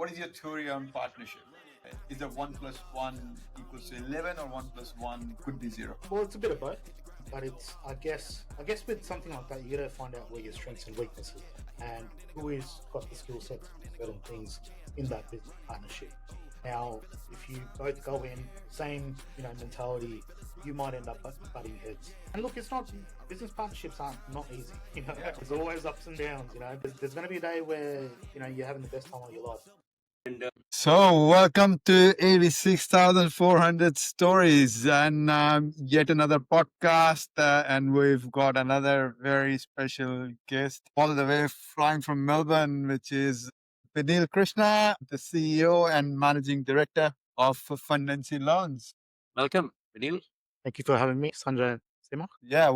what is your theory on partnership? Is it 1+1 equals to 11, or 1+1 could be 0? Well, it's a bit of both, but it's I guess with something like that, you got to find out where your strengths and weaknesses are, and who is got the skill set to do certain things in that business partnership. Now, if you both go in same mentality, you might end up butting heads. And look, it's not business partnerships aren't not easy. There's always ups and downs. There's going to be a day where you're having the best time of your life. So, welcome to 86,400 Stories and yet another podcast. And we've got another very special guest all the way flying from Melbourne, which is Bineel Krishna, the CEO and Managing Director of Fundency Loans. Welcome, Bineel. Thank you for having me, Sanjay. Yeah,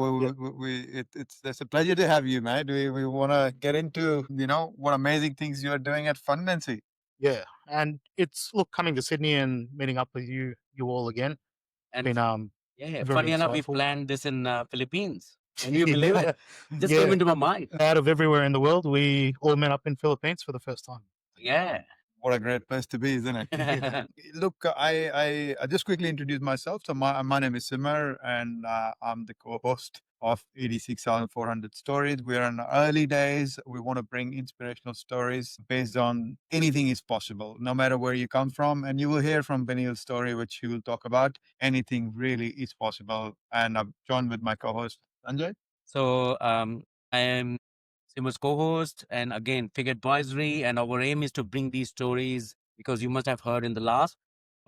it's a pleasure to have you, mate. We want to get into, what amazing things you're doing at Fundency. Yeah, and it's coming to Sydney and meeting up with you all again. And been funny enough, we planned this in Philippines. Can you believe it? Just came into my mind. Out of everywhere in the world, we all met up in Philippines for the first time. Yeah. What a great place to be, isn't it? Look, I just quickly introduce myself. So my name is Chhibber, and I'm the co-host of 86,400 Stories. We're in the early days. We want to bring inspirational stories based on anything is possible, no matter where you come from. And you will hear from Bineel's story, which he will talk about. Anything really is possible. And I'm joined with my co-host, Sanjay. So I am Simmer's co-host, and again, Fig Advisory. And our aim is to bring these stories because you must have heard in the last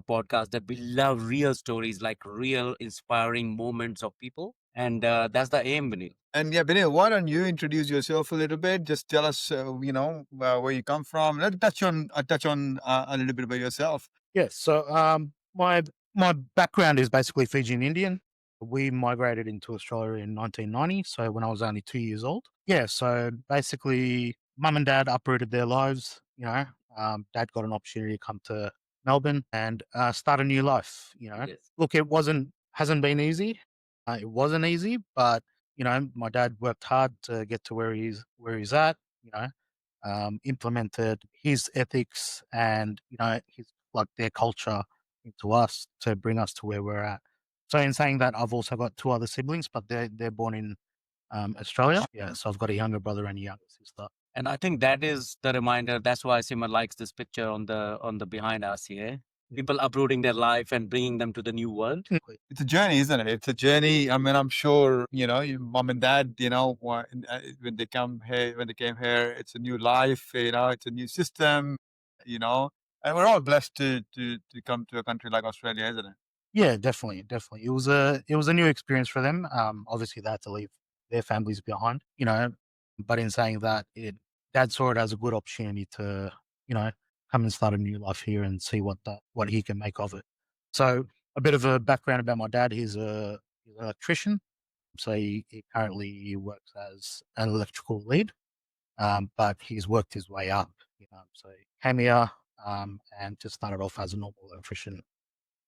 podcast that we love real stories, like real inspiring moments of people. And that's the aim, Bineel. And yeah, Bineel, why don't you introduce yourself a little bit? Just tell us, where you come from. Let's touch on a little bit about yourself. Yes. So my background is basically Fijian Indian. We migrated into Australia in 1990, so when I was only 2 years old. Yeah, so basically, mum and dad uprooted their lives. Dad got an opportunity to come to Melbourne and start a new life. Yes. Look, hasn't been easy. It wasn't easy, but my dad worked hard to get to where he's at. Implemented his ethics and his their culture into us to bring us to where we're at. So in saying that, I've also got two other siblings, but they're born in Australia. Yeah, so I've got a younger brother and a younger sister. And I think that is the reminder. That's why Simmer likes this picture on the behind us here. People uprooting their life and bringing them to the new world. It's a journey, isn't it? It's a journey. I mean, I'm sure, your mom and dad, when they came here, it's a new life, it's a new system, and we're all blessed to come to a country like Australia, isn't it? Yeah, definitely. It was a new experience for them. Obviously they had to leave their families behind, but in saying that, Dad saw it as a good opportunity to, come and start a new life here and see what he can make of it. So a bit of a background about my dad. He's an electrician. So he currently works as an electrical lead, but he's worked his way up. So he came here and just started off as a normal electrician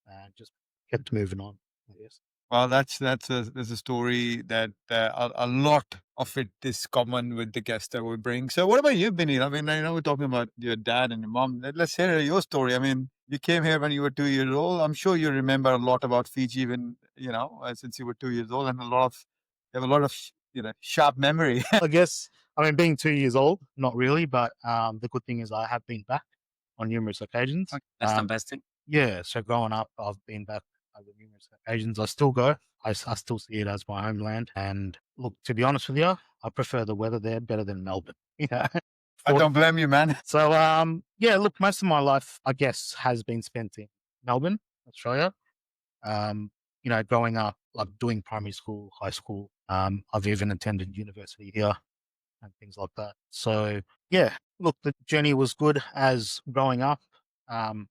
and just kept moving on, I guess. Well, that's a story that a lot of it is common with the guests that we bring. So what about you, Bineel? I mean, I know we're talking about your dad and your mom. Let's hear your story. I mean, you came here when you were 2 years old. I'm sure you remember a lot about Fiji when, since you were 2 years old, and you have a lot of, sharp memory. I guess, being 2 years old, not really, but the good thing is I have been back on numerous occasions. That's the best thing. Yeah, so growing up, I've been back over numerous occasions. I still go. I still see it as my homeland. And look, to be honest with you, I prefer the weather there better than Melbourne. I don't blame you, man. So, look, most of my life, I guess, has been spent in Melbourne, Australia. Growing up, like doing primary school, high school. I've even attended university here and things like that. So, yeah, look, the journey was good as growing up. And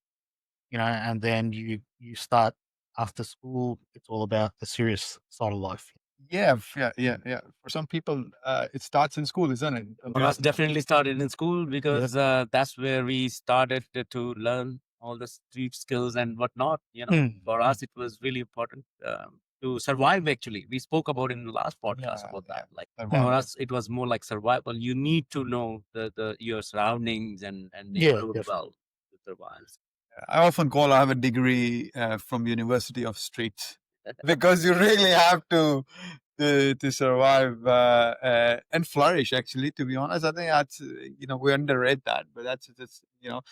then you start after school, it's all about the serious side of life. Yeah. For some people, it starts in school, isn't it? For us, definitely started in school because that's where we started to learn all the street skills and whatnot. For us, it was really important to survive. Actually, we spoke about in the last podcast about that. Like for us, it was more like survival. You need to know your surroundings and neighborhood well. after a while. I often call I have a degree from University of Streets because you really have to survive and flourish. Actually, to be honest, I think that's we underrate that, but that's.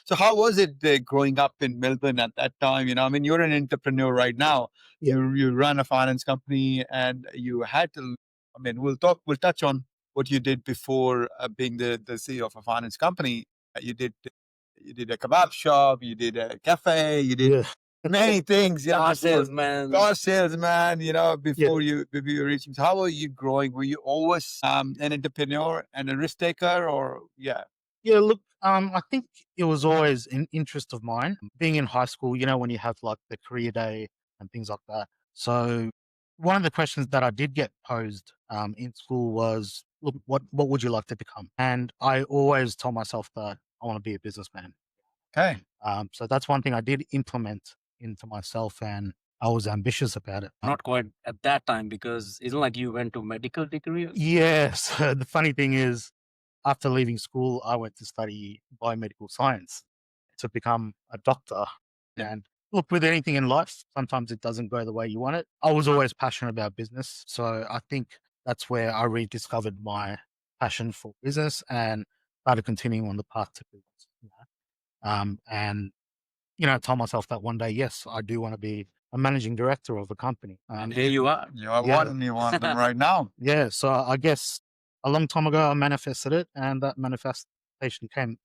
So how was it growing up in Melbourne at that time? I mean, you're an entrepreneur right now. Yeah. You run a finance company, and you had to. I mean, we'll touch on what you did before being the CEO of a finance company. You did a kebab shop, you did a cafe, you did Yeah. many things. Car salesman. Car salesman, Yeah. before you reaching. So how were you growing? Were you always an entrepreneur and a risk taker, or yeah? Yeah, look, I think it was always an interest of mine. Being in high school, when you have like the career day and things like that. So one of the questions that I did get posed in school was, look, what would you like to become? And I always told myself that I want to be a businessman. Okay. So that's one thing I did implement into myself, and I was ambitious about it. Not quite at that time, because isn't like you went to medical degree? Yes. The funny thing is, after leaving school, I went to study biomedical science to become a doctor. Yeah. And look, with anything in life, sometimes it doesn't go the way you want it. I was always passionate about business. So I think that's where I rediscovered my passion for business and started continuing on the path to business. And told myself that one day, yes, I do want to be a managing director of a company. And here you are. You are Yeah. one. You want them right now. Yeah, so I guess a long time ago I manifested it, and that manifestation came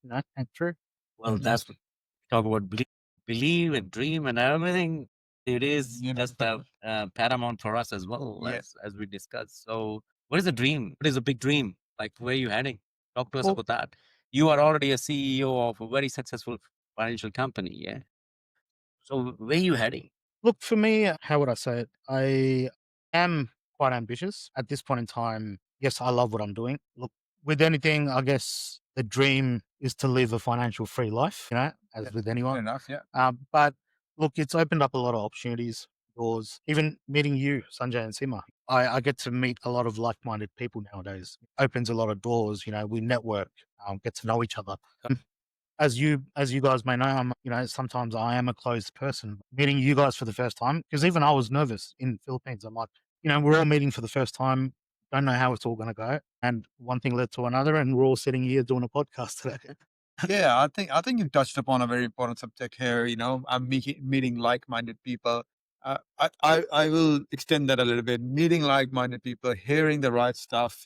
true. Well, that's what talk about believe and dream and everything. It is just paramount for us as well, Yeah. as we discussed. So, what is a dream? What is a big dream? Like, where are you heading? Talk to us Well- about that. You are already a CEO of a very successful financial company, yeah. So, where are you heading? Look, for me, how would I say it? I am quite ambitious at this point in time. Yes, I love what I'm doing. Look, with anything, I guess the dream is to live a financial free life, as Yeah, with fair anyone. enough. Yeah. But look, it's opened up a lot of opportunities, doors, even meeting you, Sanjay and Sima. I get to meet a lot of like-minded people nowadays. Opens a lot of doors, we network, get to know each other. As you guys may know, sometimes I am a closed person. Meeting you guys for the first time, because even I was nervous in the Philippines. I'm like, we're all meeting for the first time. Don't know how it's all going to go. And one thing led to another, and we're all sitting here doing a podcast today. Yeah, I think you touched upon a very important subject here. I'm meeting like-minded people. I will extend that a little bit. Meeting like-minded people, hearing the right stuff.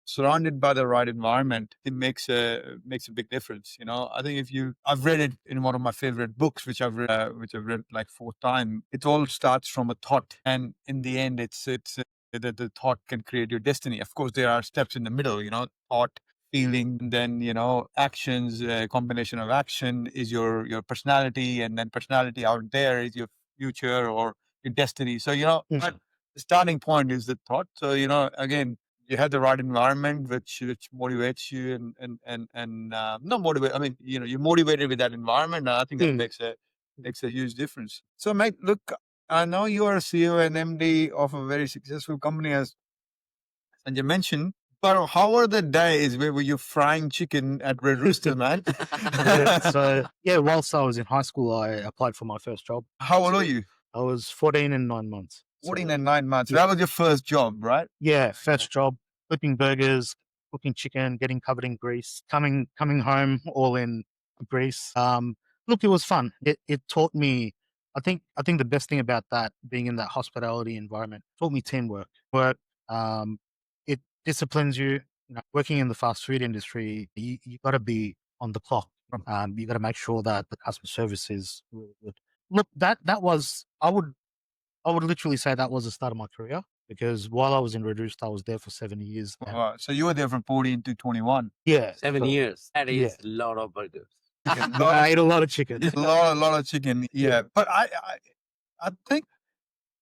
Surrounded by the right environment, it makes a big difference. I think I've read it in one of my favorite books, which I've read like 4 times. It all starts from a thought, and in the end, it's that the thought can create your destiny. Of course, there are steps in the middle. Thought, feeling, and then actions. Combination of action is your personality, and then personality out there is your future or your destiny. So but the starting point is the thought. So again, you have the right environment which motivates you and not motivate. I mean, you're motivated with that environment. And I think that makes a huge difference. So, mate, look, I know you are a CEO and MD of a very successful company, as Sanjay mentioned. But how were the days where were you frying chicken at Red Rooster, man? Whilst I was in high school, I applied for my first job. How old are you? I was 14 and 9 months. 14 and 9 months. So that was your first job, right? Yeah, first job, flipping burgers, cooking chicken, getting covered in grease, coming home all in grease. Look, it was fun. It taught me. I think the best thing about that, being in that hospitality environment, taught me teamwork. It disciplines you. Working in the fast food industry, you got to be on the clock. You got to make sure that the customer service is really good. Look, that was I would literally say that was the start of my career, because while I was in Red Rooster, I was there for 7 years. Wow. So you were there from 14 to 21. Yeah. 7 so years. That is a lot of burgers. I ate a lot of chicken. A lot of chicken. Yeah. But I think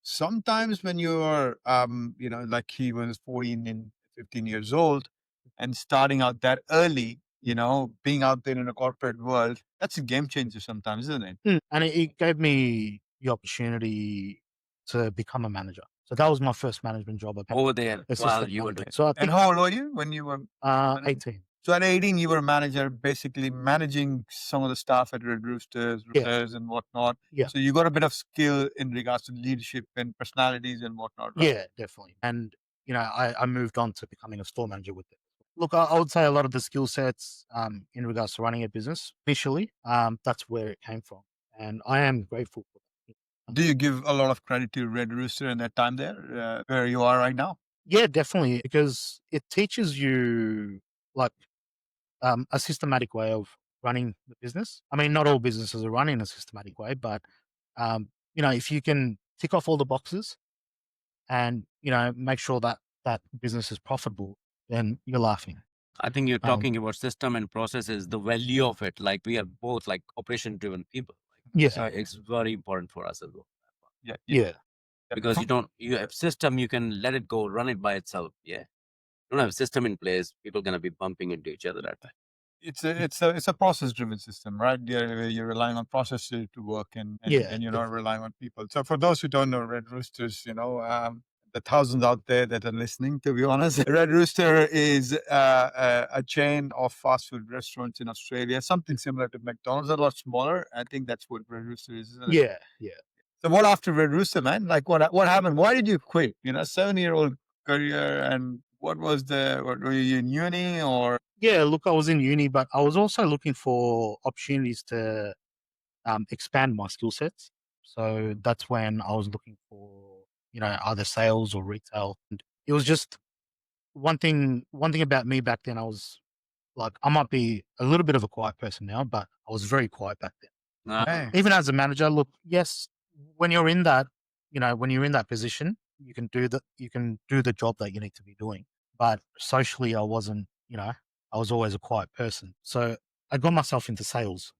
sometimes when you're like he was 14 and 15 years old and starting out that early, being out there in a corporate world, that's a game changer sometimes, isn't it? And it gave me the opportunity to become a manager. So that was my first management job. Over there while Assistant you were manager. doing. So I And think how old were you when you were 18. So at 18, you were a manager, basically managing some of the staff at Red Roosters, Yeah. and whatnot. Yeah. So you got a bit of skill in regards to leadership and personalities and whatnot, right? Yeah, definitely. And I moved on to becoming a store manager with it. Look, I would say a lot of the skill sets in regards to running a business initially, that's where it came from, and I am grateful for that. Do you give a lot of credit to Red Rooster and that time there, where you are right now? Yeah, definitely, because it teaches you like a systematic way of running the business. I mean, not all businesses are run in a systematic way, but if you can tick off all the boxes and make sure that that business is profitable, then you're laughing. I think you're Um, talking about system and processes, the value of it. Like we are both like operation driven people. Yeah. So it's very important for us as well. Yeah. Yeah, Because you have system, you can let it go, run it by itself. Yeah. You don't have a system in place, people gonna be bumping into each other that time. It's a process driven system, right? You're relying on processes to work, and Yeah, you're not relying on people. So for those who don't know Red Roosters, the thousands out there that are listening, to be honest, Red Rooster is a chain of fast food restaurants in Australia, something similar to McDonald's, a lot smaller. I think that's what Red Rooster is, isn't it? yeah. So what after Red Rooster, man? Like what happened? Why did you quit? 7-year-old career, and what were you in uni or? Yeah, look, I was in uni, but I was also looking for opportunities to expand my skill sets. So that's when I was looking for, either sales or retail. And it was just one thing about me back then. I was like, I might be a little bit of a quiet person now, but I was very quiet back then. Hey. Even as a manager, look, yes, when you're in that, when you're in that position, you can do the job that you need to be doing. But socially, I wasn't, I was always a quiet person. So I got myself into sales,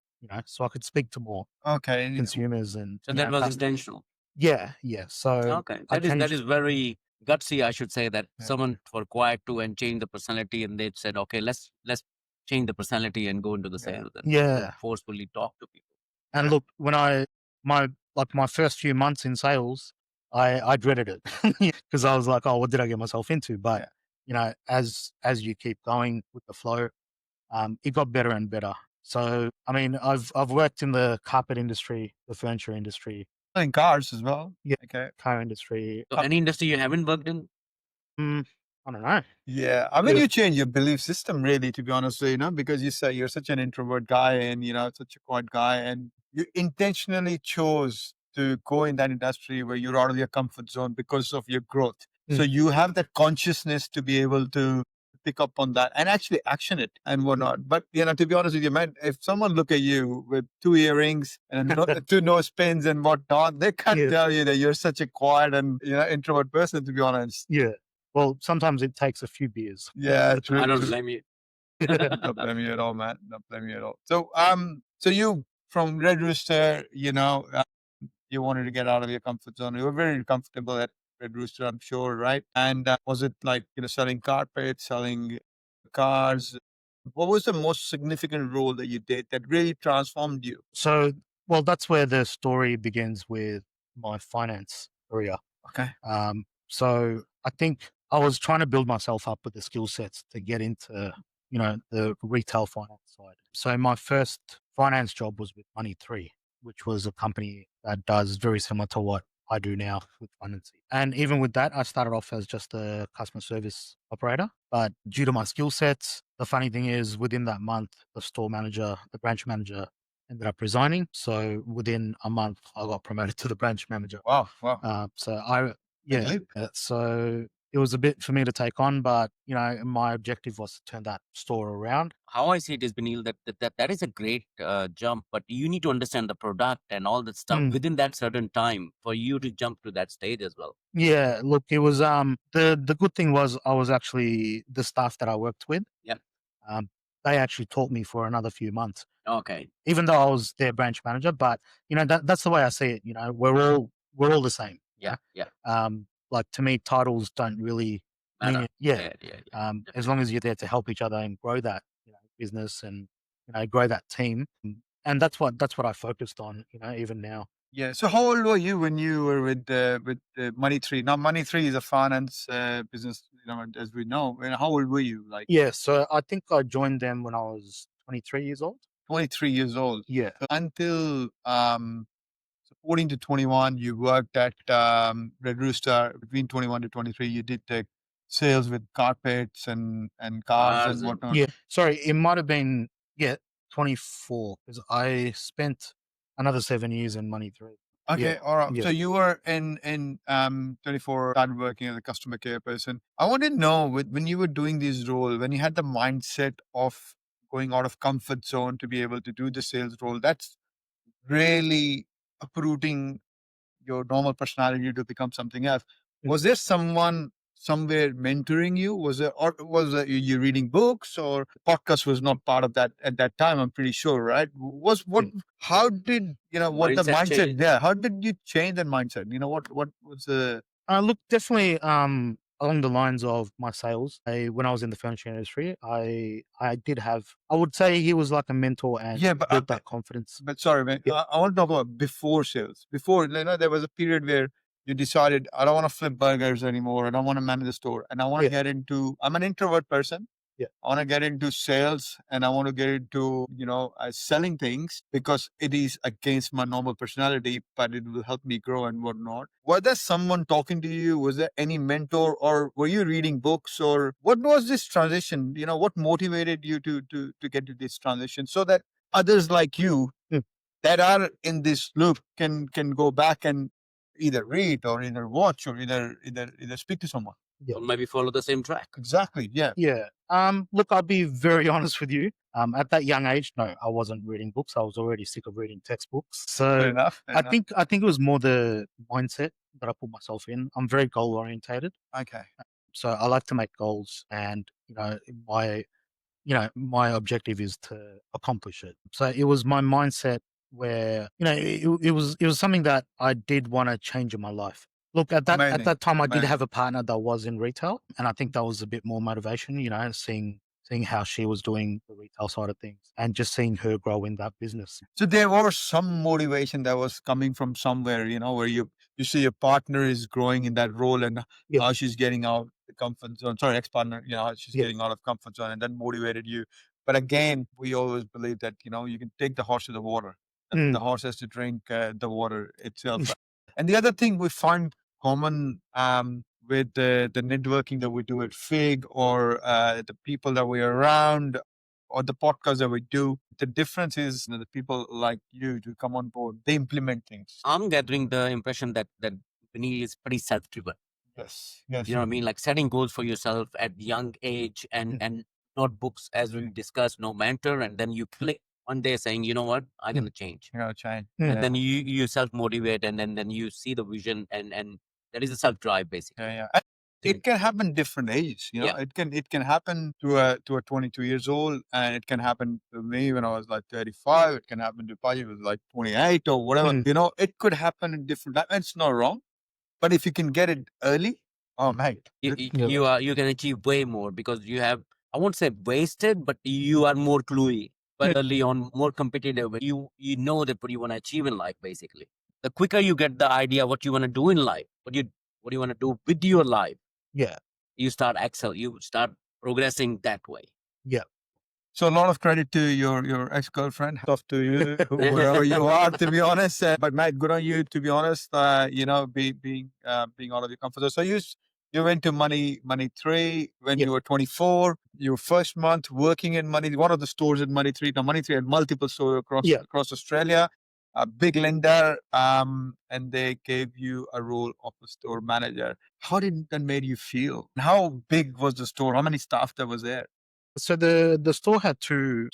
so I could speak to more Okay. consumers and So that was customers. intentional. Yeah. So Okay. I That is very gutsy, I should say, that Yeah. someone for quiet to and change the personality, and they said, okay, let's change the personality and go into the sales and Yeah. forcefully talk to people. And look, when my first few months in sales, I dreaded it because I was like, oh, what did I get myself into? But as you keep going with the flow, it got better and better. So I mean, I've worked in the carpet industry, the furniture industry, In cars as well. Yeah. Okay. car industry. So any industry you haven't worked in? I don't know. Yeah. I mean, Yeah. you change your belief system really, to be honest, because you say you're such an introvert guy and, such a quiet guy, and you intentionally chose to go in that industry where you're out of your comfort zone because of your growth. So you have that consciousness to be able to pick up on that and actually action it and whatnot. But, to be honest with you, man, if someone look at you with 2 earrings and two nose pins and whatnot, they can't Yeah. tell you that you're such a quiet and, introvert person, to be honest. Yeah. Well, sometimes it takes a few beers. Yeah, true. I don't true. blame you. Don't blame you at all, man. Don't blame you at all. So, so you from Red Rooster, you wanted to get out of your comfort zone. You were very comfortable at Red Rooster, I'm sure, right? And was it like selling carpets, selling cars? What was the most significant role that you did that really transformed you? So, well, that's where the story begins with my finance career. Okay. So I think I was trying to build myself up with the skill sets to get into, the retail finance side. So my first finance job was with Money3, which was a company that does very similar to what I do now with Fundency. And even with that, I started off as just a customer service operator. But due to my skill sets, the funny thing is within that month, the branch manager ended up resigning. So within a month, I got promoted to the branch manager. Wow. Wow. So it was a bit for me to take on, but my objective was to turn that store around. How I see it is, Bineel, that is a great jump, but you need to understand the product and all that stuff within that certain time for you to jump to that stage as well. Yeah, look, it was the good thing was I was actually the staff that I worked with. Yep. They actually taught me for another few months. Okay. Even though I was their branch manager, but that's the way I see it. We're all the same. Yeah. Yeah. Like to me, titles don't really mean Matter. it. Yeah. Yeah. As long as you're there to help each other and grow that business and grow that team, and that's what I focused on. Even now. Yeah. So how old were you when you were with Money3? Now, Money3 is a finance business, as we know. And how old were you? Like Yeah, so I think I joined them when I was 23 years old. 23 years old. Yeah. Until 14 to 21, you worked at Red Rooster. Between 21 to 23, you did sales with carpets and cars Cars and and- whatnot. Yeah. Sorry, it might have been 24 because I spent another 7 years in Money 3. Okay, all right. Yeah. So you were in 24, started working as a customer care person. I want to know when you were doing this role, when you had the mindset of going out of comfort zone to be able to do the sales role, that's really uprooting your normal personality to become something else. Mm. Was there someone somewhere mentoring you? Was there, or was you reading books, or podcast was not part of that at that time? I'm pretty sure, right? Was what? How did what the Mindset mindset? change. Yeah, how did you change that mindset? What was the Look, definitely along the lines of my sales. When I was in the furniture industry, I did have, I would say he was like a mentor and Yeah, but built that confidence. But sorry, man. Yeah. I want to talk about before sales. Before, there was a period where you decided, I don't want to flip burgers anymore. I don't want to manage the store. And I want to get into, I'm an introvert person. Yeah. I want to get into sales and I want to get into, selling things because it is against my normal personality, but it will help me grow and whatnot. Was there someone talking to you? Was there any mentor or were you reading books or what was this transition? What motivated you to get to this transition so that others like you that are in this loop can go back and either read or either watch or either speak to someone. Or maybe follow the same track. Exactly. Yeah. Yeah. Look, I'll be very honest with you. At that young age, no, I wasn't reading books. I was already sick of reading textbooks. Fair So enough. I think it was more the mindset that I put myself in. I'm very goal orientated. Okay. So I like to make goals and my objective is to accomplish it. So it was my mindset where, it was something that I did want to change in my life. Look, at that time, I did have a partner that was in retail, and I think that was a bit more motivation, seeing how she was doing the retail side of things and just seeing her grow in that business. So there was some motivation that was coming from somewhere, where you see your partner is growing in that role and how she's getting out the comfort zone. Sorry, ex-partner, how she's getting out of comfort zone and that motivated you. But again, we always believe that, you can take the horse to the water. And the horse has to drink the water itself. And the other thing we find common with the networking that we do at FIG or the people that we're around or the podcast that we do, the difference is the people like you to come on board, they implement things. I'm gathering the impression that Bineel is pretty self-driven. Yes. Yes. You know what I mean? Like setting goals for yourself at young age and not books as we discussed, no mentor, and then you click one day saying, you know what, I'm gonna change. Change. And then you self motivate and then you see the vision and that is a self drive basically. Yeah. And it can happen different ages. It can happen to a 22 years old, and it can happen to me when I was like 35. It can happen to Paji who was like 28 or whatever. It could happen in different. And it's not wrong, but if you can get it early, oh mate, You can achieve way more because you have, I won't say wasted, but you are more cluey, but early on, more competitive. You know that what you want to achieve in life, basically. The quicker you get the idea what you want to do in life, what you want to do with your life, you start you start progressing that way. So a lot of credit to your ex-girlfriend. Off to you, wherever you are, to be honest. But mate, good on you, to be honest. Being out of your comfort zone. So you went to Money 3 when you were 24. Your first month working in one of the stores in Money 3. Now Money 3 had multiple stores across Australia. A big lender, and they gave you a role of a store manager. How did that made you feel? How big was the store? How many staff there was there? So the store had two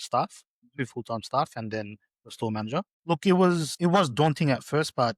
full-time staff, and then the store manager. Look, it was daunting at first, but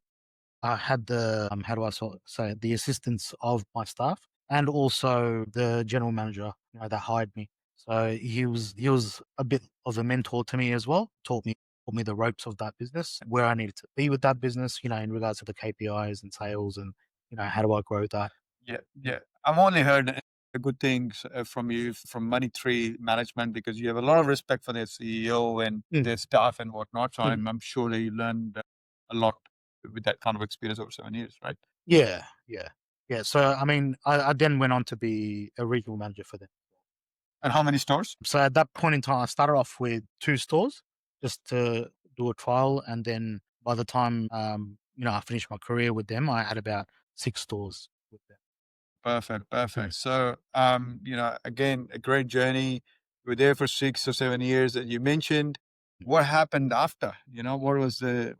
I had the how do I say the assistance of my staff and also the general manager, that hired me. So he was a bit of a mentor to me as well. Taught me the ropes of that business, where I needed to be with that business, in regards to the KPIs and sales, and how do I grow that. Yeah. I've only heard good things from you from Money 3 management because you have a lot of respect for their CEO and their staff and whatnot. So I'm sure that you learned a lot with that kind of experience over 7 years, right? Yeah. Yeah. So I mean, I then went on to be a regional manager for them. And how many stores? So at that point in time, I started off with 2 stores just to do a trial, and then by the time I finished my career with them, I had about 6 stores with them. Perfect, perfect. So, again, a great journey. You were there for 6 or 7 years, and you mentioned what happened after. What was the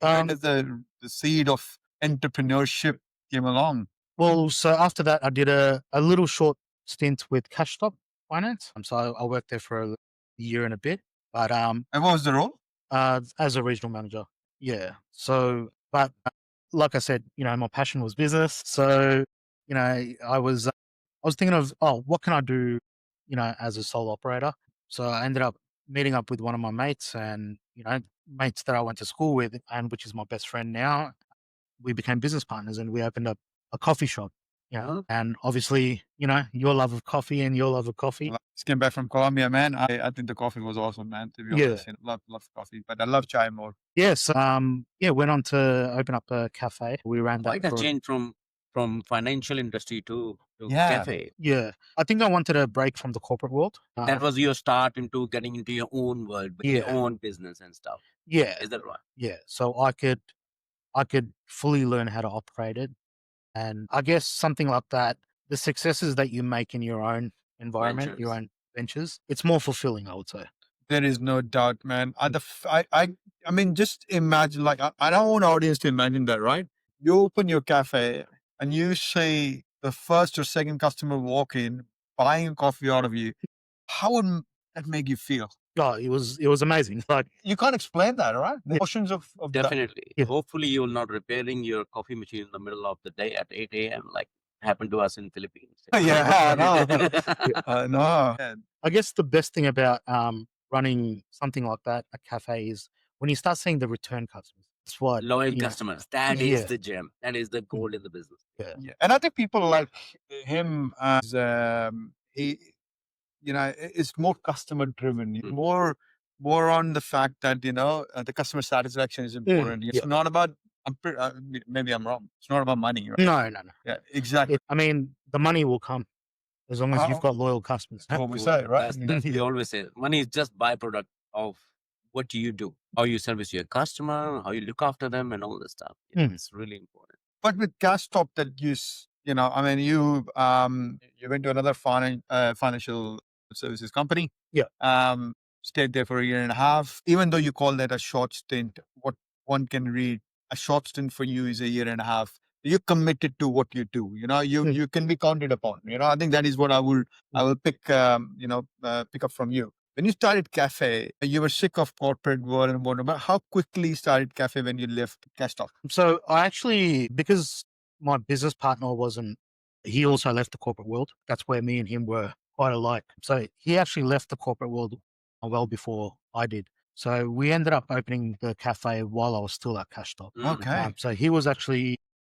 where did the seed of entrepreneurship came along? Well, so after that, I did a little short stint with Cash Stop Finance. So I worked there for a year and a bit, but And what was the role? as a regional manager. Yeah. So, but like I said, my passion was business. So, I was thinking of, oh, what can I do, as a sole operator? So I ended up meeting up with one of my mates and, mates that I went to school with, and which is my best friend now. We became business partners and we opened up a coffee shop. Yeah. And obviously, your love of coffee and your love of coffee. Just came back from Colombia, man. I think the coffee was awesome, man. To be Yeah. honest, love coffee, but I love chai more. Yes. Went on to open up a cafe. We ran Why that the for change from financial industry to Yeah. cafe? Yeah. I think I wanted a break from the corporate world. That was your start into getting into your own world, with your Yeah. own business and stuff. Yeah. Is that right? Yeah. So I could fully learn how to operate it. And I guess something like that, the successes that you make in your own environment, your Ventures. own ventures, it's more fulfilling, I would say. There is no doubt, man. I mean, just imagine, like, I don't want audience to imagine that, right? You open your cafe and you say the first or second customer walk in, buying a coffee out of you. How would that make you feel? Oh, it was amazing. Like, You can't explain that, right? The emotions of that. Definitely. Yeah. Hopefully, you're not repairing your coffee machine in the middle of the day at 8 a.m. like happened to us in Philippines. Yeah, no. Yeah. I guess the best thing about running something like that, a cafe, is when you start seeing the return customers. That's what Loyal customers. That is Yeah. the gem. That is the gold in the business. Yeah. Yeah. And I think people like him as he, it's more customer driven, Mm. more on the fact that the customer satisfaction is important. It's Yeah. not about. Maybe I'm wrong. It's not about money, right? No. Yeah, exactly. I mean, the money will come as long as you've got loyal customers. That's what we say, right? That's we always say. Money is just byproduct of what you do, how you service your customer, how you look after them, and all this stuff. It's really important. But with Cash Stop, that I mean, you went to another financial services company. Yeah. Stayed there for a year and a half. Even though you call that a short stint, what one can read, a short stint for you is a year and a half. You're committed to what you do. You can be counted upon. I think that is what I will pick pick up from you. When you started cafe, you were sick of corporate world and whatnot. But how quickly started cafe when you left Cash Stop? So I actually, because my business partner he also left the corporate world. That's where me and him were quite alike. So he actually left the corporate world well before I did. So we ended up opening the cafe while I was still at Cash Stop. Okay. So he was actually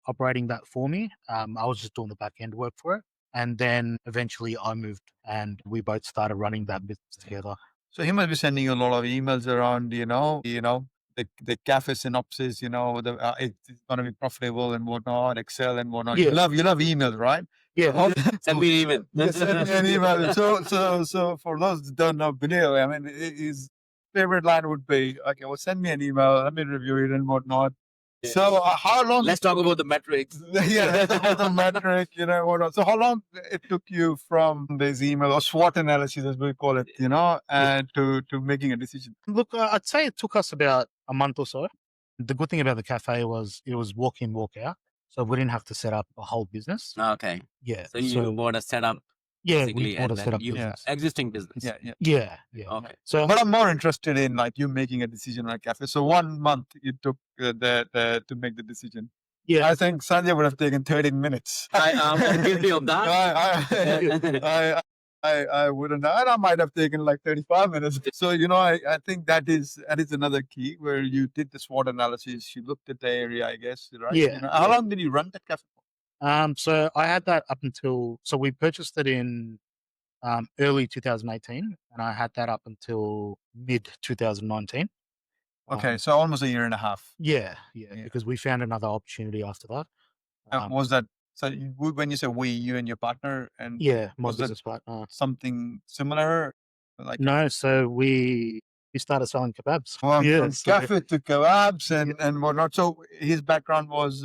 operating that for me. I was just doing the back end work for it. And then eventually I moved and we both started running that business together. So he must be sending you a lot of emails around, the cafe synopsis, it's going to be profitable and whatnot, Excel and whatnot. Yeah. You love emails, right? Yeah. Send me an email. Yeah, send me an email. So for those that don't know Bineel, I mean, his favorite line would be, okay, well, send me an email, let me review it and whatnot. Yeah. So how long? Let's talk about the metrics. Yeah, let's talk about the metric, whatnot. So how long it took you from this email or SWOT analysis, as we call it, and to making a decision? Look, I'd say it took us about a month or so. The good thing about the cafe was it was walk in, walk out. So we didn't have to set up a whole business. Okay. Yeah. So you want to set up Yeah, basically we want to and set up you business. existing business. Yeah. Okay. So, But I'm more interested in like you making a decision on a cafe. So 1 month it took to make the decision. yeah, I think Sanjay would have taken 13 minutes. I'm guilty of that. I wouldn't, and I might have taken like 35 minutes. So, I think that is another key where you did the SWOT analysis, you looked at the area, I guess, right? Yeah. How long did you run that cafe for? so I had that up until, so we purchased it in early 2018 and I had that up until mid 2019. Okay, so almost a year and a half. Yeah, Yeah. because we found another opportunity after that. Was that So when you say we, you and your partner, and Yeah, my was that business partner. something similar? Like No, so we started selling kebabs. from Yeah, so cafe to kebabs and whatnot. So his background was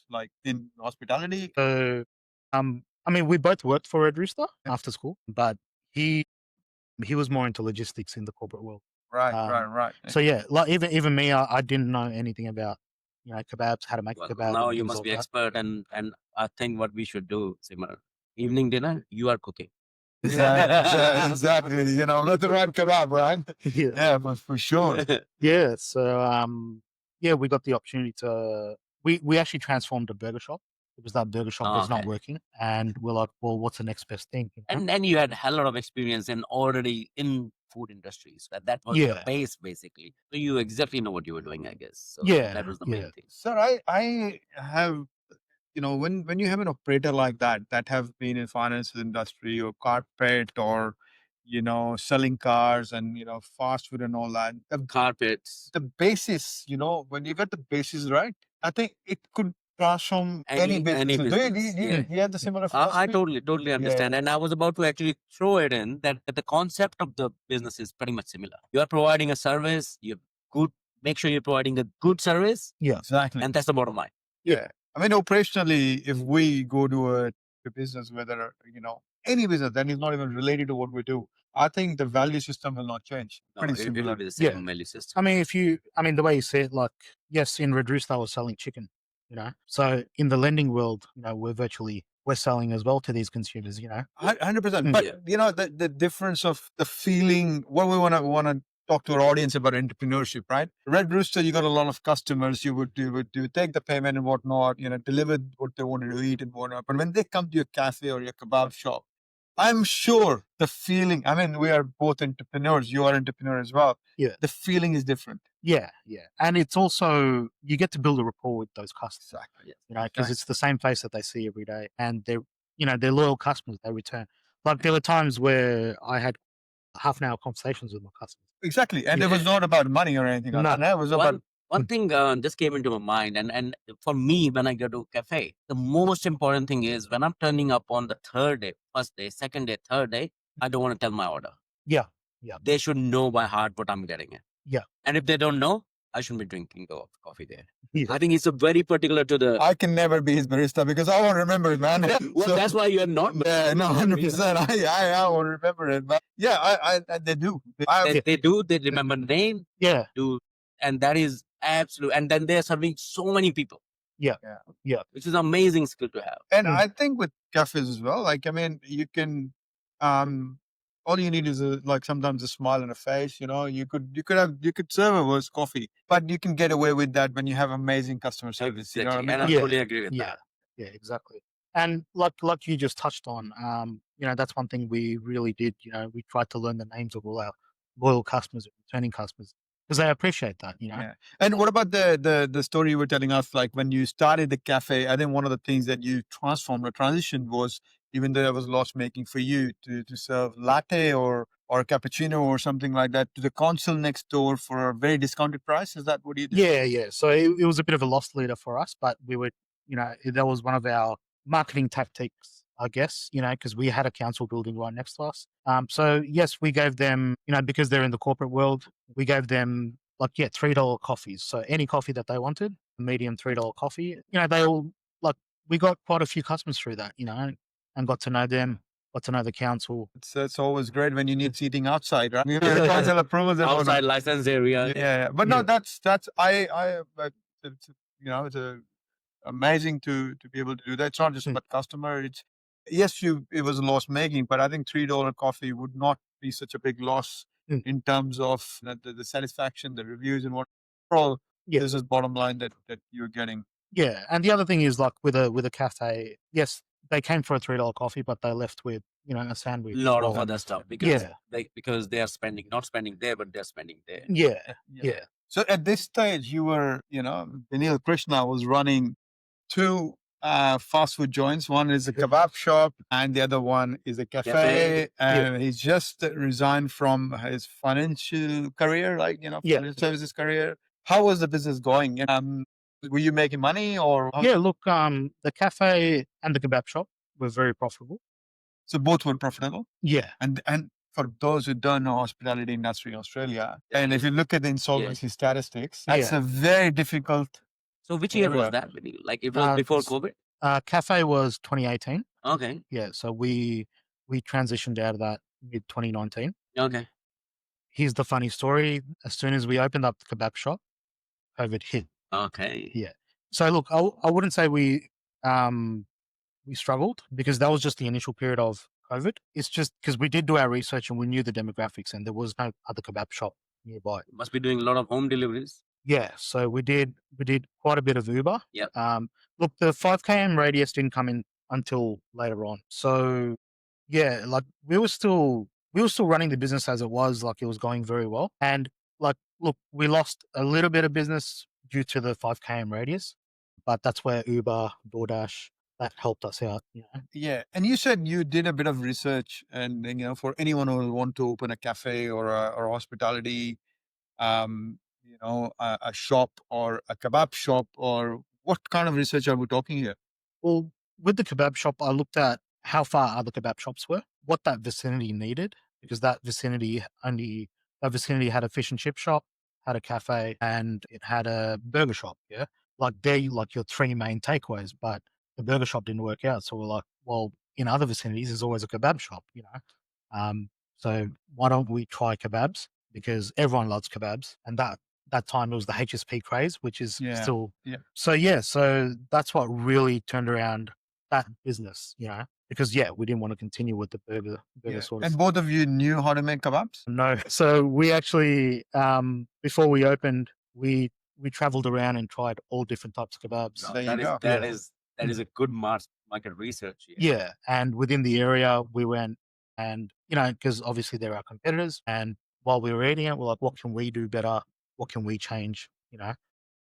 like in hospitality. so I mean, we both worked for Red Rooster Yeah. after school, but he was more into logistics in the corporate world. Right. So yeah, like even me, I didn't know anything about kebabs, how to make a Well, kebab, now and you things must like be that. expert, and I think what we should do, Simar, evening dinner, you are cooking. Exactly. You know, not the right kebab, right? Yeah, Yeah, but for sure. yeah. So yeah, we got the opportunity to we actually transformed a burger shop because that burger shop was not Okay. working, and we're like, well, what's the next best thing? And then you had a lot of experience in already in food industries. That was the Yeah. base basically. So you exactly know what you were doing, I guess. So Yeah, that was the yeah. main thing. Sir, I have, you know, when you have an operator like that have been in finance industry or carpet or, you know, selling cars and, you know, fast food and all that, Carpets. the basis, you know, when you get the basis right, I think it could transform any business. Any Do business. you, Yeah. you have the similar I philosophy? totally understand. And I was about to actually throw it in that the concept of the business is pretty much similar. You are providing a service, you good, make sure you're providing a good service, Yeah. Exactly. and that's the bottom line. Yeah. I mean, operationally, if we go to a business, whether, you know, any business that is not even related to what we do, I think the value system will not change. No, Pretty it'll similar. be the Yeah. same value system. I mean, the way you say it, like, yes, in Red Rooster, I was selling chicken, you know. So in the lending world, you know, we're selling as well to these consumers, you know. 100%. But Yeah. you know, the difference of the feeling, what we wanna talk to our audience about entrepreneurship, right? Red Rooster, you got a lot of customers. You would take the payment and whatnot, you know, deliver what they wanted to eat and whatnot. But when they come to your cafe or your kebab shop, I'm sure the feeling, I mean, we are both entrepreneurs. You are entrepreneur as well. Yeah. The feeling is different. Yeah, yeah. And it's also, you get to build a rapport with those customers, Exactly. you know, because it's the same face that they see every day, and they're loyal customers. They return. Like, there were times where I had half an hour conversations with my customers. Exactly. And Yeah. it was not about money or anything. No. Like that. It was about One thing just came into my mind, and for me, when I go to a cafe, the most important thing is when I'm turning up on the third day, first day, second day, third day, I don't want to tell my order. Yeah, yeah. They should know by heart what I'm getting in. Yeah. And if they don't know, I shouldn't be drinking the coffee there. Yeah. I think it's a very particular to the. I can never be his barista because I won't remember it, man. Well, So- that's why you're not. Yeah, no, 100%. I won't remember it, but yeah, I they do. They do. They remember the name. Yeah. Do, and that is absolute. And then they're serving so many people. Yeah. Which is an amazing skill to have. And I think with cafes as well, like, I mean, you can, all you need is like sometimes a smile and a face, you know, you could serve a worse coffee, but you can get away with that when you have amazing customer service. You know what I mean? And I Yeah. totally agree with Yeah. that. Yeah, exactly. And like you just touched on, you know, that's one thing we really did. You know, we tried to learn the names of all our loyal customers and returning customers because they appreciate that. You know. Yeah. And what about the story you were telling us? Like when you started the cafe, I think one of the things that you transformed or transitioned was, even though it was loss making for you, to serve latte or cappuccino or something like that to the console next door for a very discounted price. Is that what you did? Yeah, yeah. So it was a bit of a loss leader for us, but we were, you know, that was one of our marketing tactics, I guess, you know, because we had a council building right next to us. So yes, we gave them, you know, because they're in the corporate world, we gave them like, yeah, $3 coffees. So any coffee that they wanted, medium $3 coffee, you know, they all like, we got quite a few customers through that, you know, and got to know them, got to know the council. It's always great when you need seating outside, right? You know, the council approvals and Outside whatnot. license area. Yeah. But no, Yeah. that's it's, you know, it's amazing to be able to do that. It's not just about customer. It's yes, it was a loss making, but I think $3 coffee would not be such a big loss in terms of the satisfaction, the reviews, and what overall. Yeah. This is bottom line that you're getting. Yeah, and the other thing is like with a cafe, yes, they came for a $3 coffee, but they left with, you know, a sandwich. A lot of or- other stuff because Yeah. because they are spending, not spending there, but they're spending there. Yeah. So at this stage, you were, you know, Bineel Krishna was running two fast food joints. One is a kebab shop, and the other one is a cafe. Cafe. And he's just resigned from his financial career, like, you know, Yeah. financial services career. How was the business going? Were you making money or? Yeah, look, the cafe and the kebab shop were very profitable. So both were profitable. Yeah. And for those who don't know hospitality industry in Australia, and if you look at the insolvency statistics, that's Yeah. a very difficult. So which year was area. that? Like it was before COVID? Cafe was 2018. Okay. Yeah, so we transitioned out of that mid 2019. Okay. Here's the funny story. As soon as we opened up the kebab shop, COVID hit. Okay. Yeah. So look, I wouldn't say we struggled because that was just the initial period of COVID. It's just because we did do our research and we knew the demographics and there was no other kebab shop nearby. Must be doing a lot of home deliveries. Yeah, so we did quite a bit of Uber. Yep. Look, the 5 km radius didn't come in until later on. So yeah, like we were still running the business as it was, like it was going very well. And like, look, we lost a little bit of business due to the 5 km radius, but that's where Uber, DoorDash, that helped us out. Yeah, and you said you did a bit of research, and for anyone who will want to open a cafe or a hospitality, a shop or a kebab shop, or what kind of research are we talking here? Well, with the kebab shop, I looked at how far other kebab shops were, what that vicinity needed, because that vicinity had a fish and chip shop, had a cafe, and it had a burger shop. Yeah, like your 3 main takeaways, but the burger shop didn't work out. So we're like, well, in other vicinities, there's always a kebab shop. So why don't we try kebabs? Because everyone loves kebabs, and that time it was the HSP craze, which is still. Yeah. So that's what really turned around that business, because we didn't want to continue with the burger sort of. And both of you knew how to make kebabs? No, so we actually before we opened, we traveled around and tried all different types of kebabs. There you go. That is a good market research. Yeah, and within the area we went, and because obviously there are competitors, and while we were eating it, we're like, what can we do better? What can we change?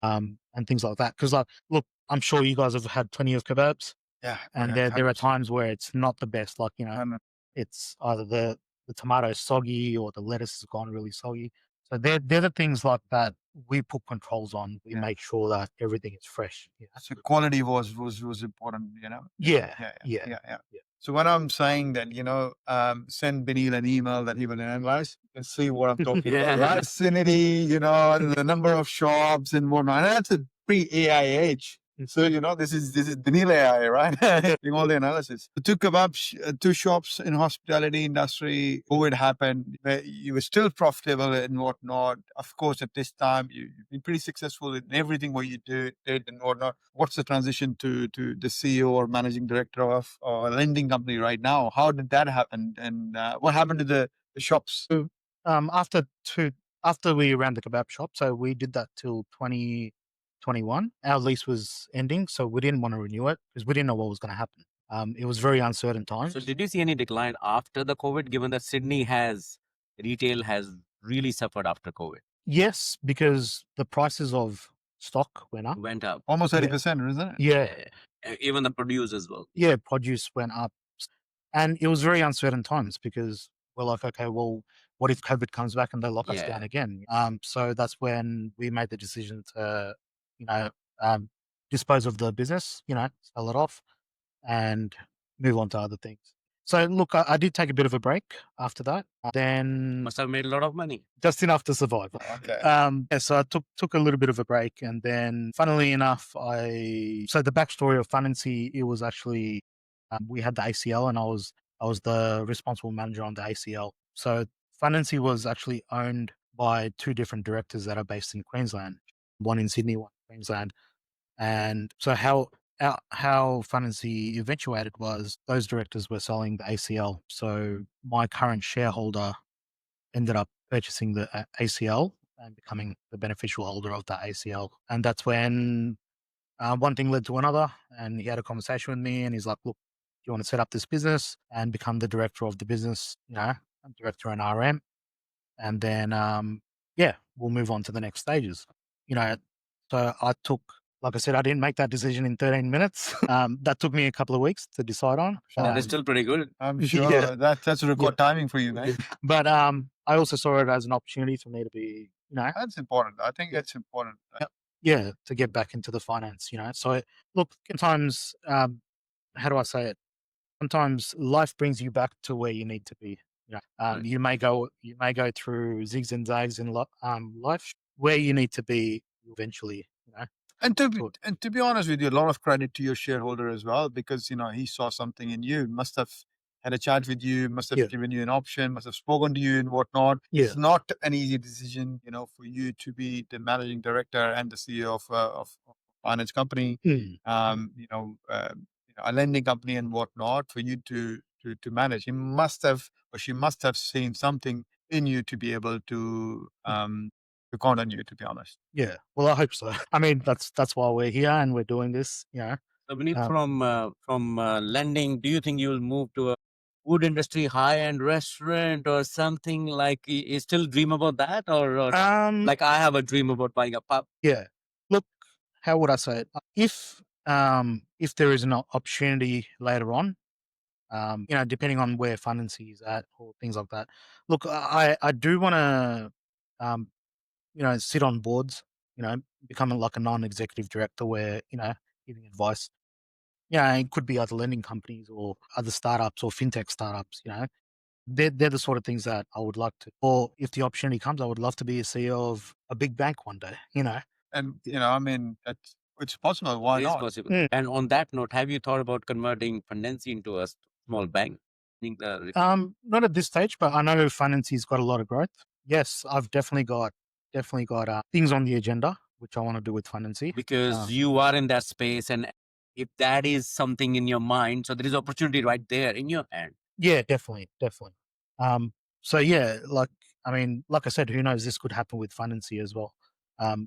And things like that. Because look, I'm sure you guys have had plenty of kebabs. Yeah, and there are times where it's not the best. Like it's either the tomato's soggy or the lettuce has gone really soggy. So they're the things like that we put controls on. We make sure that everything is fresh. So quality was important. Yeah. So when I'm saying that, send Bineel an email that he will analyze and see what I'm talking about. Right? Vicinity, the number of shops and whatnot. And that's a pre-AI age. So, this is Bineel AI, right? Doing all the analysis. The 2 kebab, 2 shops in hospitality industry, COVID happened. You were still profitable and whatnot. Of course, at this time, you've been pretty successful in everything what you did and whatnot. What's the transition to the CEO or managing director of a lending company right now? How did that happen? And what happened to the shops? After we ran the kebab shop, so we did that till 2021. Our lease was ending, so we didn't want to renew it because we didn't know what was going to happen. It was very uncertain times. So did you see any decline after the COVID, given that Sydney retail has really suffered after COVID? Yes, because the prices of stock went up. Almost 30%, isn't it? Yeah. Even the produce as well. Yeah, produce went up. And it was very uncertain times because we're like, okay, well, what if COVID comes back and they lock us down again? So that's when we made the decision to, dispose of the business, sell it off and move on to other things. So look, I did take a bit of a break after that. Then must have made a lot of money. Just enough to survive. Okay. So I took a little bit of a break, and then, funnily enough, so the backstory of Fundency, it was actually we had the ACL, and I was the responsible manager on the ACL. So Fundency was actually owned by 2 different directors that are based in Queensland, one in Sydney, one in Queensland, and so how Fundency eventuated was those directors were selling the ACL. So my current shareholder ended up purchasing the ACL and becoming the beneficial holder of that ACL. And that's when one thing led to another. And he had a conversation with me and he's like, look, do you want to set up this business and become the director of the business, director and RM? And then, we'll move on to the next stages. So I took, like I said, I didn't make that decision in 13 minutes. That took me a couple of weeks to decide on. That is still pretty good. I'm sure that's record timing for you, man. But I also saw it as an opportunity for me to be, That's important. I think that's important. Yep. to get back into the finance. So look, sometimes, how do I say it? Sometimes life brings you back to where you need to be. Right. You may go through zigs and zags in life. Where you need to be eventually. And to Sure. be honest with you, a lot of credit to your shareholder as well, because he saw something in you, must have had a chat with you, must have Yeah. given you an option, must have spoken to you and whatnot. Yeah. It's not an easy decision, for you to be the managing director and the CEO of a finance company, Mm. a lending company and whatnot, for you to manage. He must have, or she must have seen something in you to be able to count on you, to be honest. Yeah. Well, I hope so. I mean, that's why we're here and we're doing this. So Bineel, Um, from lending, do you think you will move to a food industry, high-end restaurant or something like? You still dream about that, or like I have a dream about buying a pub? Yeah. Look, how would I say it? If there is an opportunity later on, depending on where Fundency is at or things like that. Look, I do want to, sit on boards. Becoming like a non-executive director, where giving advice. It could be other lending companies or other startups or fintech startups. They're the sort of things that I would like to. Or if the opportunity comes, I would love to be a CEO of a big bank one day. And I mean, it's possible. Why It is not? possible. And on that note, have you thought about converting Fundency into a small bank? Think Not at this stage, but I know Fundency's got a lot of growth. Yes, I've definitely got things on the agenda which I want to do with Fundency. because you are in that space, and if that is something in your mind, so there is opportunity right there in your hand. Yeah, definitely. So yeah, like I said, who knows? This could happen with Fundency as well.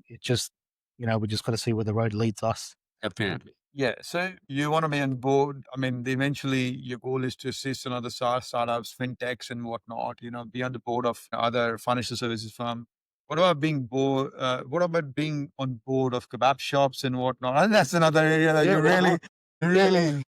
It just, we just got to see where the road leads us. Definitely. Yeah. So you want to be on board. I mean, eventually your goal is to assist on other startups, fintechs and whatnot, be on the board of other financial services firm. What about being what about being on board of kebab shops and whatnot? And that's another area that Yeah, you why really, not?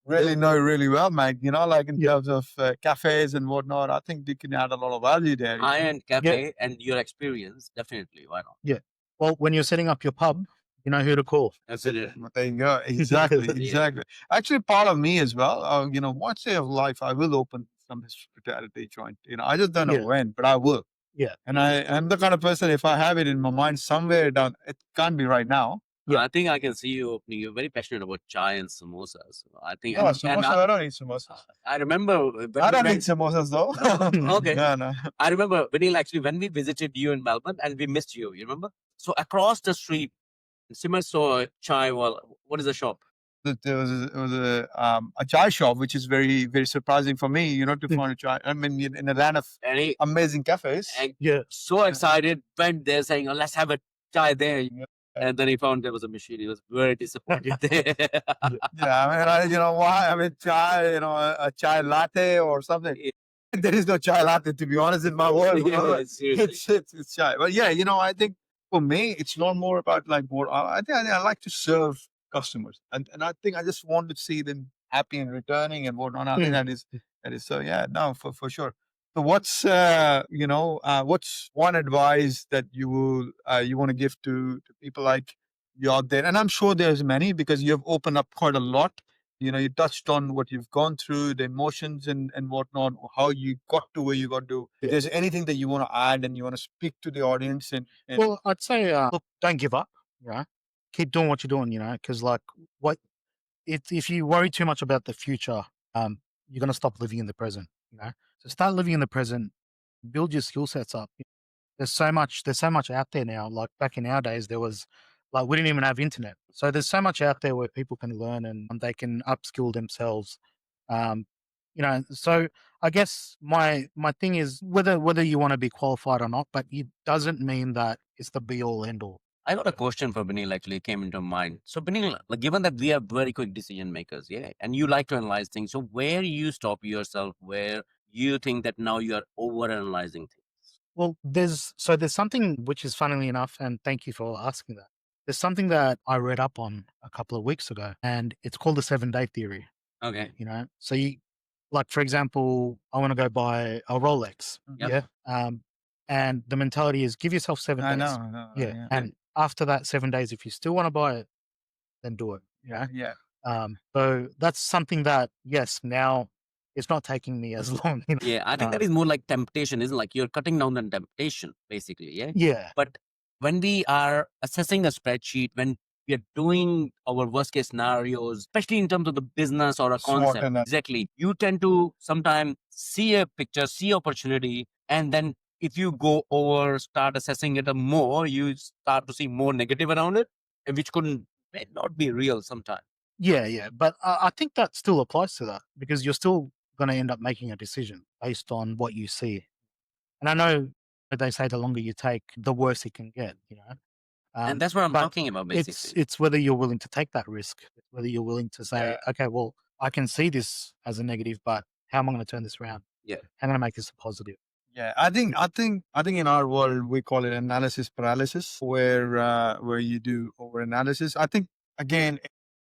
really know really well, Mike. Like in Yeah. terms of cafes and whatnot, I think you can add a lot of value there. High-end cafe and your experience, definitely. Why not? Yeah. Well, when you're setting up your pub, you know who to call. That's it. There you go. Exactly. Yeah. Exactly. Actually, part of me as well. One day of life, I will open some hospitality joint. I just don't know Yeah. when, but I will. Yeah. And I'm the kind of person, if I have it in my mind somewhere down, it can't be right now. I think I can see you opening. You're very passionate about chai and samosas. I think. No, samosas, I don't eat samosas. I remember. I don't eat samosas though. No? Okay. No. I remember, Bineel, actually, when we visited you in Melbourne and we missed you, you remember? So across the street, Simmer saw chai. Well, what is the shop? There was a chai shop, which is very, very surprising for me, to find a chai. I mean, in a land of And he, amazing cafes. and Yeah. so excited, went there saying, "Oh, let's have a chai there." Yeah. And then he found there was a machine. He was very disappointed there. Yeah, I mean, why? I mean, chai, a chai latte or something. There is no chai latte, to be honest, in my world. Yeah, seriously. It's chai. But yeah, I think for me, it's not more about like what I think I like to serve customers, and I think I just want to see them happy and returning and whatnot. I think that is so. Yeah, no, for sure. So what's what's one advice that you want to give to people like you out there? And I'm sure there's many, because you have opened up quite a lot. You touched on what you've gone through, the emotions and whatnot, how you got to where you got to. If there's anything that you want to add and you want to speak to the audience and Well, I'd say, look, don't give up. Keep doing what you're doing. Because if you worry too much about the future, you're gonna stop living in the present. So start living in the present. Build your skill sets up. There's so much out there now. Like back in our days, there was we didn't even have internet. So there's so much out there where people can learn and they can upskill themselves. So I guess my thing is whether you want to be qualified or not, but it doesn't mean that it's the be all end all. I got a question for Bineel, actually came into mind. So Bineel, like, given that we are very quick decision makers, yeah, and you like to analyze things, so where you stop yourself, where you think that now you are over analyzing things? Well, there's something which is, funnily enough, and thank you for asking that. There's something that I read up on a couple of weeks ago, and it's called the 7-day theory. Okay. So you, like, for example, I want to go buy a Rolex. Yep. Yeah. And the mentality is give yourself 7 days. I know. Yeah. And after that 7 days, if you still want to buy it, then do it. You know? Yeah. So that's something that, yes, now it's not taking me as long. You know? Yeah, I think that is more like temptation, isn't it? Like you're cutting down on temptation, basically. Yeah. Yeah. But when we are assessing a spreadsheet, when we are doing our worst case scenarios, especially in terms of the business or a SWOT concept, and exactly, you tend to sometimes see a picture, see opportunity, and then if you go over, start assessing it more, you start to see more negative around it, which may not be real sometimes. Yeah. But I think that still applies to that because you're still going to end up making a decision based on what you see. And I know that they say the longer you take, the worse it can get, you know. And that's what I'm but talking about, basically. it's whether you're willing to take that risk, it's whether you're willing to say, Yeah. okay, well, I can see this as a negative, but how am I going to turn this around? Yeah. How am I going to make this a positive? Yeah, I think in our world we call it analysis paralysis, where you do over analysis. I think again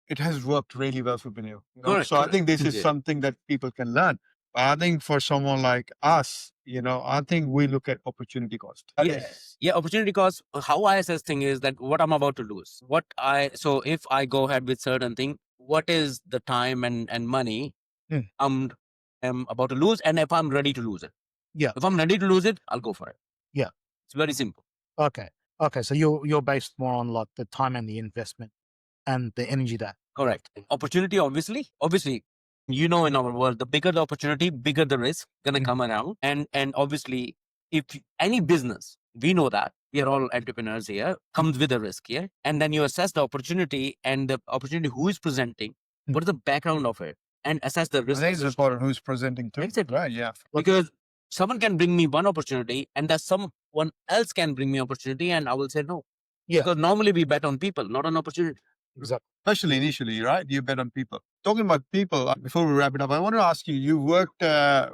it has worked really well for Bineel. Correct, So I think this is Yeah. something that people can learn. But I think for someone like us, I think we look at opportunity cost. Yes. Yeah, opportunity cost. How I assess thing is that what I'm about to lose. So if I go ahead with certain thing, what is the time and money Mm. I'm about to lose, and if I'm ready to lose it. Yeah. If I'm ready to lose it, I'll go for it. Yeah. It's very simple. Okay. So you're based more on like the time and the investment and the energy that. Correct. Opportunity, obviously, in our world, the bigger the opportunity, bigger the risk gonna come around. And obviously, if any business, we know that we are all entrepreneurs here, comes with a risk here. And then you assess the opportunity and the opportunity who is presenting, what is the background of it, and assess the I risk. think it's important who's presenting too. Exactly. Right? Yeah. Because someone can bring me one opportunity, and that someone else can bring me opportunity, and I will say no. Yeah. Because normally we bet on people, not on opportunity. Exactly. Especially initially, right? You bet on people. Talking about people, before we wrap it up, I want to ask you, you worked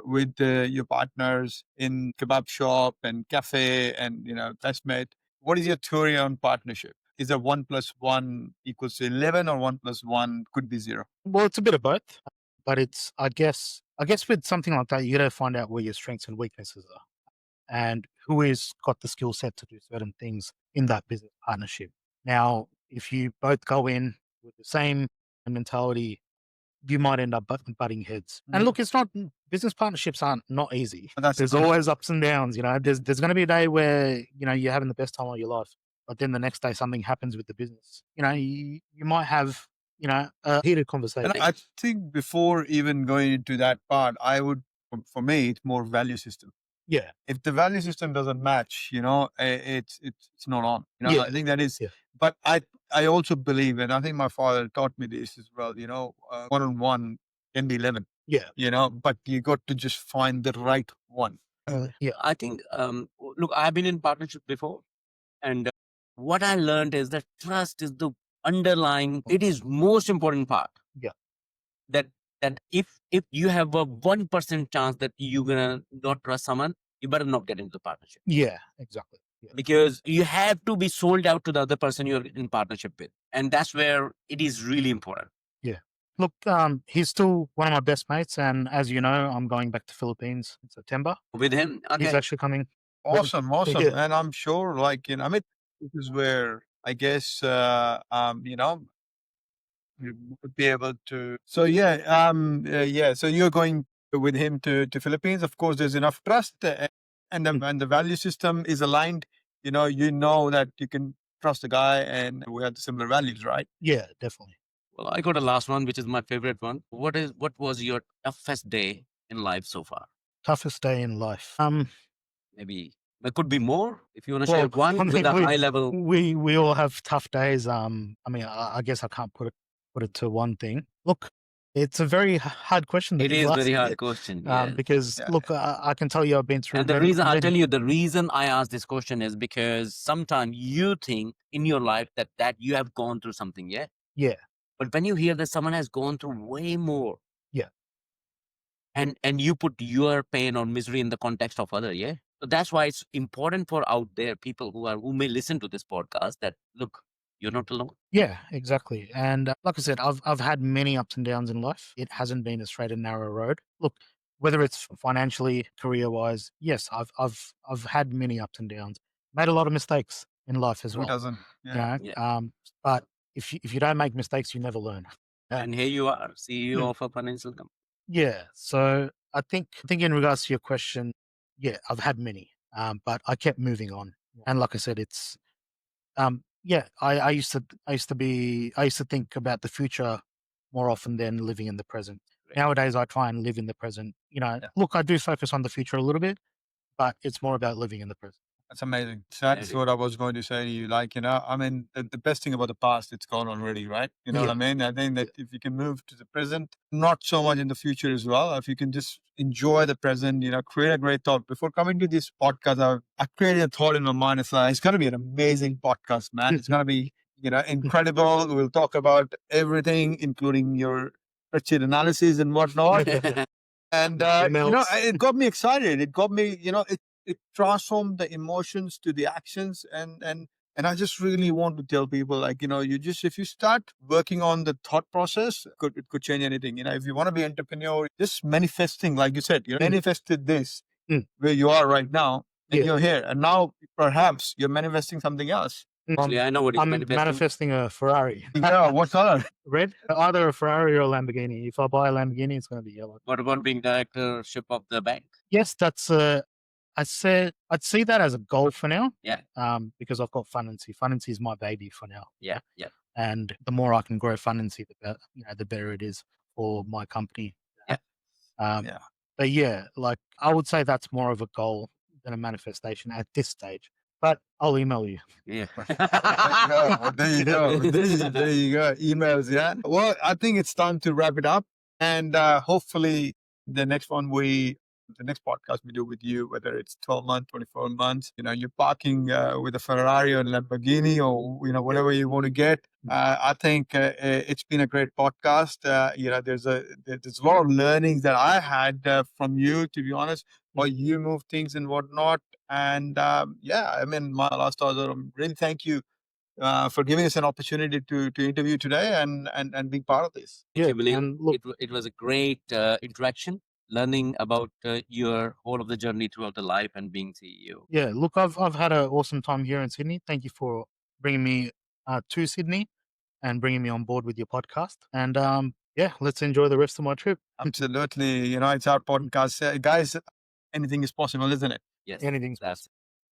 with your partners in kebab shop and cafe and, testmate. What is your theory on partnership? Is it 1 + 1 = 11 or 1 + 1 could be 0? Well, it's a bit of both, but it's, I guess with something like that, you got to find out where your strengths and weaknesses are and who is got the skill set to do certain things in that business partnership. Now, if you both go in with the same mentality, you might end up butting heads. And look, it's not, business partnerships aren't not easy. There's always ups and downs. There's going to be a day where you're having the best time of your life, but then the next day something happens with the business. You might have a heated conversation. And I think before even going into that part, I would, for me, it's more value system. Yeah. If the value system doesn't match, it's not on. Yeah. I think that is. Yeah. But I also believe, and I think my father taught me this as well. 1-on-1 can be 11. Yeah. But you got to just find the right one. Yeah. I think, look, I've been in partnership before, and what I learned is that trust is the underlying. It is most important part. Yeah. That if you have a 1% chance that you're gonna not trust someone, you better not get into the partnership. Yeah. Exactly. Yeah. Because you have to be sold out to the other person you're in partnership with, and that's where it is really important. Yeah. Look, he's still one of my best mates, and as you know, I'm going back to Philippines in September. With him, okay. He's actually coming. Awesome. Yeah. And I'm sure, I mean, this is where I guess, you would be able to. So yeah. So you're going with him to Philippines. Of course, there's enough trust, and the value system is aligned. You know that you can trust the guy, and we have the similar values, right? Yeah, definitely. Well, I got a last one, which is my favorite one. What was your toughest day in life so far? Toughest day in life. Maybe there could be more if you want to Well, share one I mean, with a high level. We all have tough days. I mean, I guess I can't put it to one thing. Look, it's a very hard question. It is very hard question. Yes. Because look, I can tell you I've been through. And I'll tell you the reason I asked this question is because sometimes you think in your life that you have gone through something, yeah? Yeah. But when you hear that someone has gone through way more. Yeah. And you put your pain or misery in the context of other, yeah? So that's why it's important for out there people who may listen to this podcast that look, you're not alone. Yeah, exactly. And like I said, I've had many ups and downs in life. It hasn't been a straight and narrow road. Look, whether it's financially, career wise, yes, I've had many ups and downs. Made a lot of mistakes. in life as Who well. doesn't? You Yeah. know, but if you don't make mistakes, you never learn. And here you are, CEO Hmm. of a financial company. Yeah. So I think in regards to your question, yeah, I've had many, but I kept moving on. And like I said, it's yeah, I used to think about the future more often than living in the present. Great. Nowadays, I try and live in the present. Yeah. Look, I do focus on the future a little bit, but it's more about living in the present. That's amazing. That's Very what I was going to say to you. Like, I mean, the best thing about the past, it's gone already, right? You know what I mean? I think that if you can move to the present, not so much in the future as well, if you can just enjoy the present, create a great thought. Before coming to this podcast, I created a thought in my mind. It's like, it's going to be an amazing podcast, man. It's going to be, incredible. We'll talk about everything, including your spreadsheet analysis and whatnot. And, it got me excited. It got me, it transformed the emotions to the actions. And I just really want to tell people, like, if you start working on the thought process, it could change anything. If you want to be entrepreneur, just manifesting, like you said, you manifested this where you are right now and you're here. And now perhaps you're manifesting something else. Actually, I know what he's I'm manifesting a Ferrari. Yeah, what color? Red, either a Ferrari or a Lamborghini. If I buy a Lamborghini, it's going to be yellow. What about being directorship of the bank? Yes, that's I'd see that as a goal for now. Yeah. Because I've got Fundency. Fundency is my baby for now. Yeah. And the more I can grow Fundency, the better it is for my company. Yeah. But yeah, like I would say that's more of a goal than a manifestation at this stage. But I'll email you. Yeah. There you go. There you go. Emails, yeah. Well, I think it's time to wrap it up. And hopefully the next podcast we do with you, whether it's 12 months, 24 months, you're parking with a Ferrari or Lamborghini or, whatever you want to get. I think it's been a great podcast. There's a lot of learnings that I had from you, to be honest, how you move things and whatnot. And I mean, my last thoughts are really thank you for giving us an opportunity to interview today and being part of this. Thank you, Bineel. And look, It was a great interaction, learning about your whole of the journey throughout the life and being CEO. yeah, look, I've had an awesome time here in Sydney. Thank you for bringing me to Sydney and bringing me on board with your podcast. And yeah, let's enjoy the rest of my trip. Absolutely. It's our podcast. Guys, anything is possible, isn't it? Yes, Anything's that's